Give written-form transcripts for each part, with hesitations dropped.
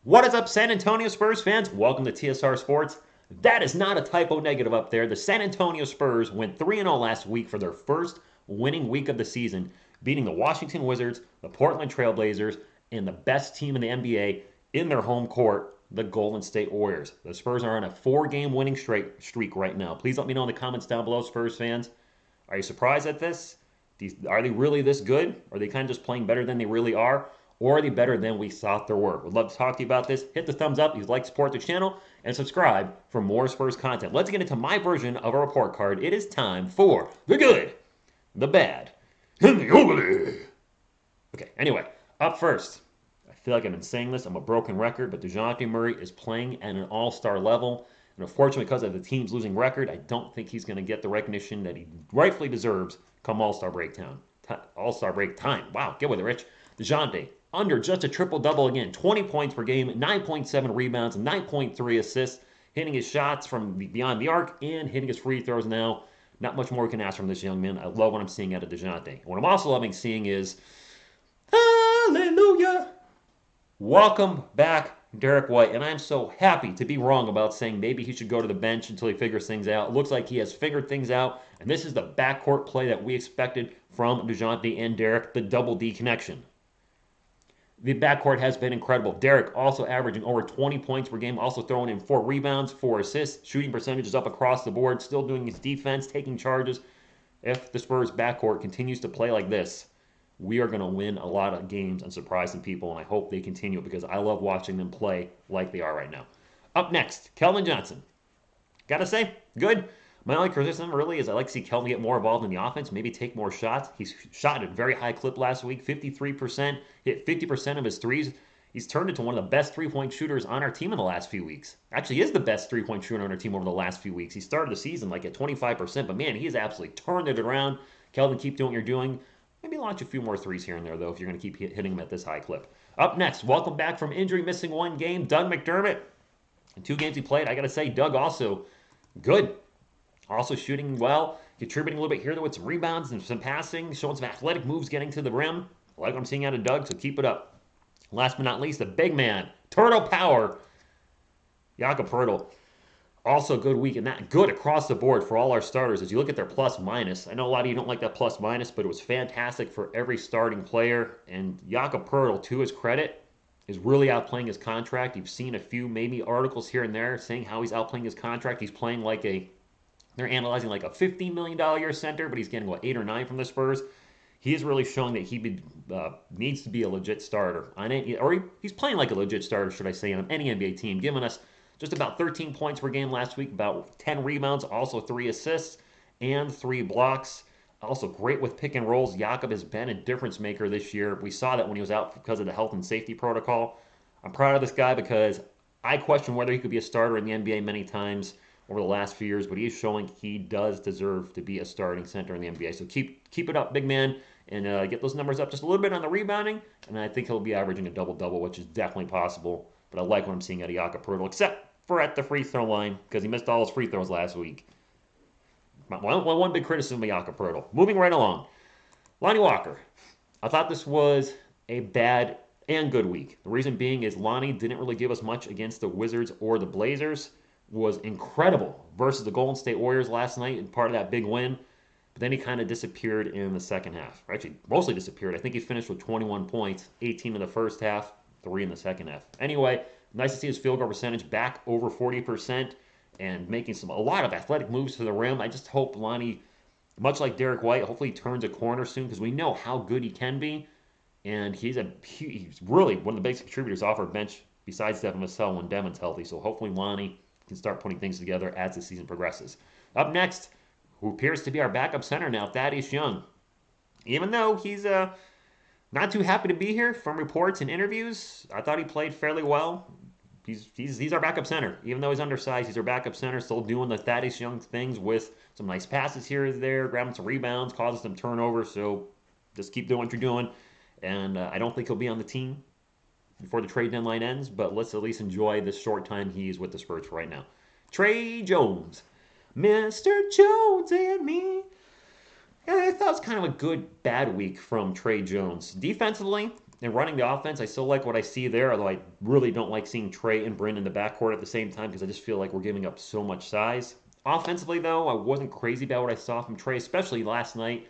What is up, San Antonio Spurs fans? Welcome to TSR Sports. That is not a typo negative up there. The San Antonio Spurs went 3-0 last week for their first winning week of the season, beating the Washington Wizards, the Portland Trailblazers, and the best team in the NBA in their home court, the Golden State Warriors. The Spurs are on a 4-game winning streak right now. Please let me know in the comments down below, Spurs fans. Are you surprised at this? Are they really this good? Are they kind of just playing better than they really are? Or are they better than we thought they were? Would love to talk to you about this. Hit the thumbs up if you'd like to support the channel, and subscribe for more Spurs content. Let's get into my version of a report card. It is time for the good, the bad, and the ugly. Okay, anyway, up first. I feel like I've been saying this. I'm a broken record, but DeJounte Murray is playing at an all-star level. And unfortunately, because of the team's losing record, I don't think he's going to get the recognition that he rightfully deserves come All-Star break time. All-Star break time. Wow, get with it, Rich. DeJounte, under just a triple-double again. 20 points per game, 9.7 rebounds, 9.3 assists, hitting his shots from beyond the arc, and hitting his free throws now. Not much more we can ask from this young man. I love what I'm seeing out of DeJounte. What I'm also loving seeing is, hallelujah, welcome back, Derek White, and I'm so happy to be wrong about saying maybe he should go to the bench until he figures things out. It looks like he has figured things out, and this is the backcourt play that we expected from DeJounte and Derek, the double D connection. The backcourt has been incredible. Derek also averaging over 20 points per game, also throwing in 4 rebounds, 4 assists, shooting percentages up across the board, still doing his defense, taking charges. If the Spurs backcourt continues to play like this, we are going to win a lot of games and surprise some people, and I hope they continue because I love watching them play like they are right now. Up next, Keldon Johnson. Gotta say, good. My only criticism really is I like to see Keldon get more involved in the offense, maybe take more shots. He's shot at a very high clip last week, 53%, hit 50% of his threes. He's turned into one of the best three-point shooters on our team in the last few weeks. Actually, he is the best three-point shooter on our team over the last few weeks. He started the season like at 25%, but man, he has absolutely turned it around. Keldon, keep doing what you're doing. Maybe launch a few more threes here and there, though, if you're going to keep hitting them at this high clip. Up next, welcome back from injury, missing 1 game, Doug McDermott. In 2 games he played, I got to say, Doug also good. Also shooting well, contributing a little bit here, though, with some rebounds and some passing, showing some athletic moves getting to the rim. I like what I'm seeing out of Doug, so keep it up. Last but not least, the big man, Turtle Power, Jakob Poeltl. Also a good week, and that good across the board for all our starters. As you look at their plus minus, I know a lot of you don't like that plus minus, but it was fantastic for every starting player. And Jakob Poeltl, to his credit, is really outplaying his contract. You've seen a few maybe articles here and there saying how he's outplaying his contract. He's playing like they're analyzing like a $15 million a year center, but he's getting, 8 or 9 from the Spurs. He is really showing that he needs to be a legit starter. He's playing like a legit starter, should I say, on any NBA team, giving us just about 13 points per game last week, about 10 rebounds, also 3 assists and 3 blocks. Also great with pick and rolls. Jakob has been a difference maker this year. We saw that when he was out because of the health and safety protocol. I'm proud of this guy because I question whether he could be a starter in the NBA many times over the last few years, but he is showing he does deserve to be a starting center in the NBA. So keep it up, big man, and get those numbers up just a little bit on the rebounding, and I think he'll be averaging a double-double, which is definitely possible. But I like what I'm seeing out of Jakob Poeltl, except for at the free throw line, because he missed all his free throws last week. One big criticism of Jakob Poeltl. Moving right along. Lonnie Walker. I thought this was a bad and good week. The reason being is Lonnie didn't really give us much against the Wizards or the Blazers. Was incredible versus the Golden State Warriors last night and part of that big win. But then he kind of disappeared in the second half. Or actually, mostly disappeared. I think he finished with 21 points, 18 in the first half, 3 in the second half. Anyway, nice to see his field goal percentage back over 40% and making a lot of athletic moves to the rim. I just hope Lonnie, much like Derek White, hopefully turns a corner soon because we know how good he can be. And he's really one of the biggest contributors off our bench besides Devin Vassell when Devin's healthy. So hopefully Lonnie can start putting things together as the season progresses. Up next, who appears to be our backup center now, Thaddeus Young. Even though he's not too happy to be here from reports and interviews, I thought he played fairly well. He's our backup center. Even though he's undersized, he's our backup center, still doing the Thaddeus Young things with some nice passes here and there, grabbing some rebounds, causing some turnovers. So just keep doing what you're doing. And I don't think he'll be on the team before the trade deadline ends, but let's at least enjoy this short time he's with the Spurs for right now. Tre Jones. Mr. Jones and me. Yeah, I thought it was kind of a good, bad week from Tre Jones. Defensively, And running the offense, I still like what I see there, although I really don't like seeing Trey and Bryn in the backcourt at the same time because I just feel like we're giving up so much size. Offensively, though, I wasn't crazy about what I saw from Trey, especially last night.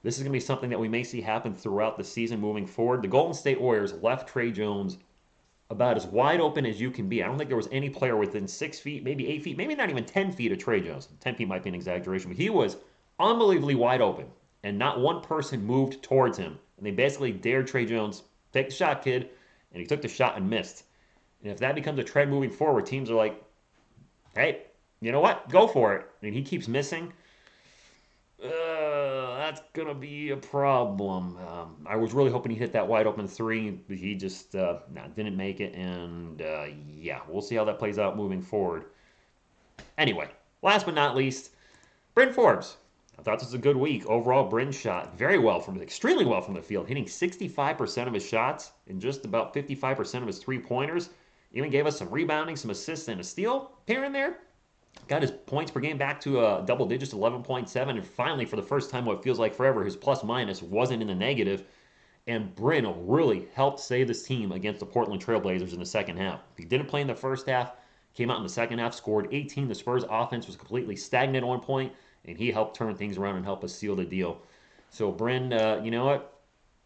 This is going to be something that we may see happen throughout the season moving forward. The Golden State Warriors left Trey Jones about as wide open as you can be. I don't think there was any player within 6 feet, maybe 8 feet, maybe not even 10 feet of Trey Jones. 10 feet might be an exaggeration, but he was unbelievably wide open, and not one person moved towards him. And they basically dared Trey Jones, take the shot, kid, and he took the shot and missed. And if that becomes a trend moving forward, teams are like, hey, you know what? Go for it. And he keeps missing. That's gonna be a problem. I was really hoping he hit that wide open three, but he just didn't make it. And yeah, we'll see how that plays out moving forward. Anyway, last but not least, Bryn Forbes. I thought this was a good week. Overall, Bryn shot extremely well from the field, hitting 65% of his shots and just about 55% of his three-pointers. Even gave us some rebounding, some assists, and a steal here and there. Got his points per game back to double digits, 11.7, and finally, for the first time, what feels like forever, his plus minus wasn't in the negative. And Bryn really helped save this team against the Portland Trailblazers in the second half. He didn't play in the first half, came out in the second half, scored 18. The Spurs offense was completely stagnant at one point, and he helped turn things around and help us seal the deal. So Bryn, you know what?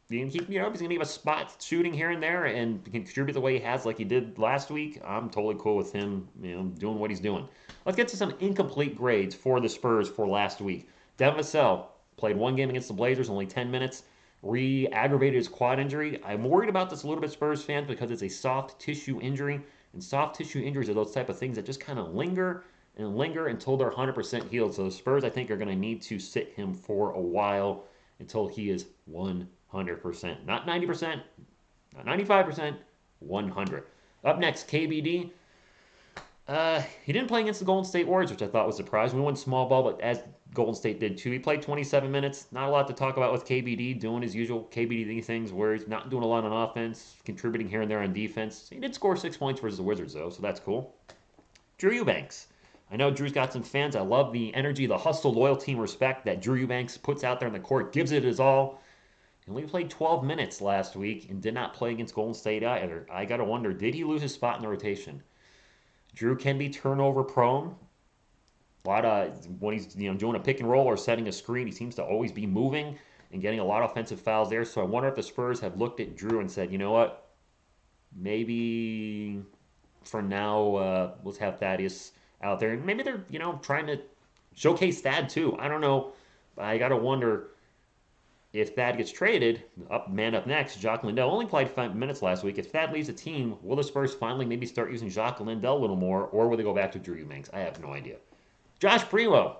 He can keep, he's gonna give us spot shooting here and there and contribute the way he has, like he did last week. I'm totally cool with him, doing what he's doing. Let's get to some incomplete grades for the Spurs for last week. Devin Vassell played one game against the Blazers, only 10 minutes. Re-aggravated his quad injury. I'm worried about this a little bit, Spurs fans, because it's a soft tissue injury, and soft tissue injuries are those type of things that just kind of linger and linger until they're 100% healed. So the Spurs, I think, are going to need to sit him for a while until he is 100%. Not 90%, not 95%, 100. Up next, KBD. He didn't play against the Golden State Warriors, which I thought was surprising. We won small ball, but as Golden State did too. He played 27 minutes. Not a lot to talk about with KBD, doing his usual KBD things where he's not doing a lot on offense, contributing here and there on defense. He did score 6 points versus the Wizards, though, so that's cool. Drew Eubanks. I know Drew's got some fans. I love the energy, the hustle, loyalty, and respect that Drew Eubanks puts out there in the court, gives it his all. He only played 12 minutes last week and did not play against Golden State either. I got to wonder, did he lose his spot in the rotation? Drew can be turnover prone. A lot of when he's doing a pick and roll or setting a screen, he seems to always be moving and getting a lot of offensive fouls there. So I wonder if the Spurs have looked at Drew and said, you know what, maybe for now let's have Thaddeus out there. And maybe they're trying to showcase Thad too. I don't know. But I gotta wonder if Thad gets traded. Up next, Jacques Lindell only played 5 minutes last week. If Thad leaves the team, will the Spurs finally maybe start using Jacques Lindell a little more, or will they go back to Drew Eubanks? I have no idea. Josh Primo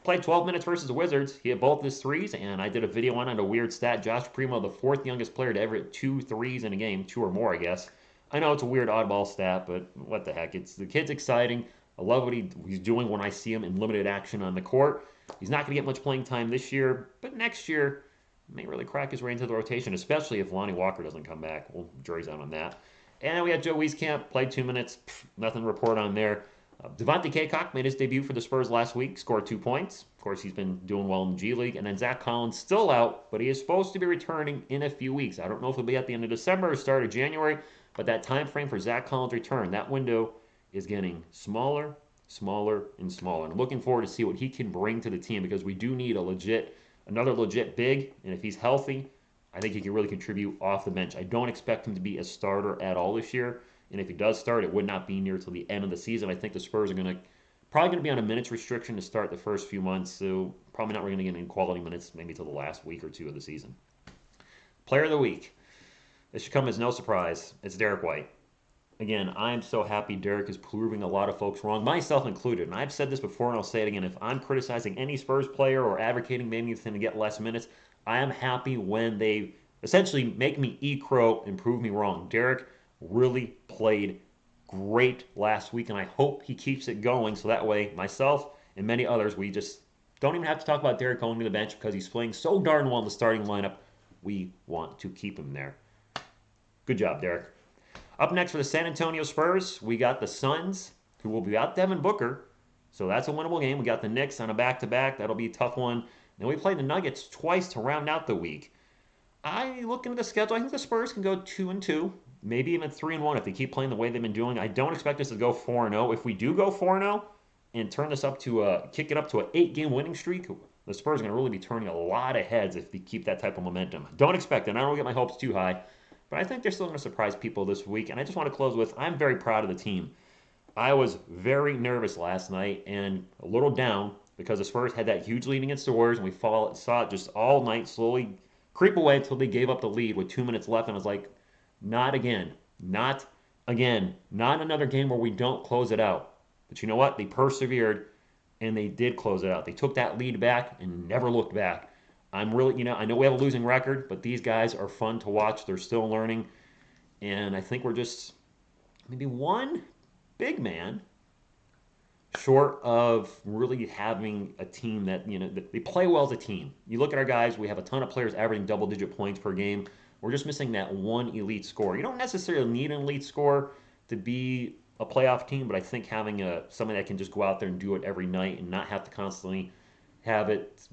played 12 minutes versus the Wizards. He hit both his threes, and I did a video on a weird stat. Josh Primo, the fourth youngest player to ever hit 2 threes in a game, 2 or more, I guess. I know it's a weird oddball stat, but what the heck? The kid's exciting. I love what he's doing when I see him in limited action on the court. He's not going to get much playing time this year, but next year may really crack his way into the rotation, especially if Lonnie Walker doesn't come back. Well, jury's out on that. And then we had Joe Wieskamp, played 2 minutes. Nothing to report on there. Devontae Cacok made his debut for the Spurs last week, scored 2 points. Of course, he's been doing well in the G League. And then Zach Collins still out, but he is supposed to be returning in a few weeks. I don't know if it'll be at the end of December or start of January, but that time frame for Zach Collins' return, that window is getting smaller, smaller, and smaller. And I'm looking forward to see what he can bring to the team because we do need another legit big, and if he's healthy, I think he can really contribute off the bench. I don't expect him to be a starter at all this year, and if he does start, it would not be near till the end of the season. I think the Spurs are probably going to be on a minutes restriction to start the first few months, so probably not going to get any quality minutes maybe till the last week or two of the season. Player of the week. This should come as no surprise. It's Derek White. Again, I'm so happy Derek is proving a lot of folks wrong, myself included. And I've said this before and I'll say it again. If I'm criticizing any Spurs player or advocating maybe for him to get less minutes, I am happy when they essentially make me eat crow and prove me wrong. Derek really played great last week, and I hope he keeps it going so that way myself and many others, we just don't even have to talk about Derek going to the bench because he's playing so darn well in the starting lineup. We want to keep him there. Good job, Derek. Up next for the San Antonio Spurs, we got the Suns, who will be without Devin Booker. So that's a winnable game. We got the Knicks on a back-to-back. That'll be a tough one. Then we play the Nuggets twice to round out the week. I look into the schedule. I think the Spurs can go 2-2, maybe even 3-1 if they keep playing the way they've been doing. I don't expect us to go 4-0. If we do go 4-0 and turn this up to kick it up to an 8-game winning streak, the Spurs are going to really be turning a lot of heads if they keep that type of momentum. Don't expect it. I don't get my hopes too high, but I think they're still going to surprise people this week. And I just want to close with I'm very proud of the team. I was very nervous last night and a little down because the Spurs had that huge lead against the Warriors, and we saw it just all night slowly creep away until they gave up the lead with 2 minutes left. And I was like, not again, not again, not another game where we don't close it out. But you know what? They persevered and they did close it out. They took that lead back and never looked back. I'm really, I know we have a losing record, but these guys are fun to watch. They're still learning. And I think we're just maybe one big man short of really having a team that, they play well as a team. You look at our guys, we have a ton of players averaging double digit points per game. We're just missing that one elite scorer. You don't necessarily need an elite scorer to be a playoff team, but I think having somebody that can just go out there and do it every night and not have to constantly have it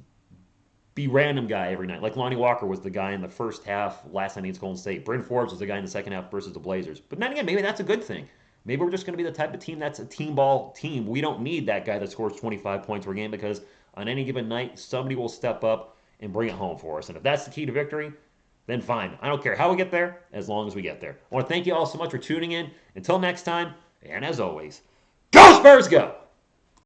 be random guy every night. Like Lonnie Walker was the guy in the first half last night against Golden State. Bryn Forbes was the guy in the second half versus the Blazers. But then again, maybe that's a good thing. Maybe we're just going to be the type of team that's a team ball team. We don't need that guy that scores 25 points per game because on any given night, somebody will step up and bring it home for us. And if that's the key to victory, then fine. I don't care how we get there, as long as we get there. I want to thank you all so much for tuning in. Until next time, and as always, go Spurs go!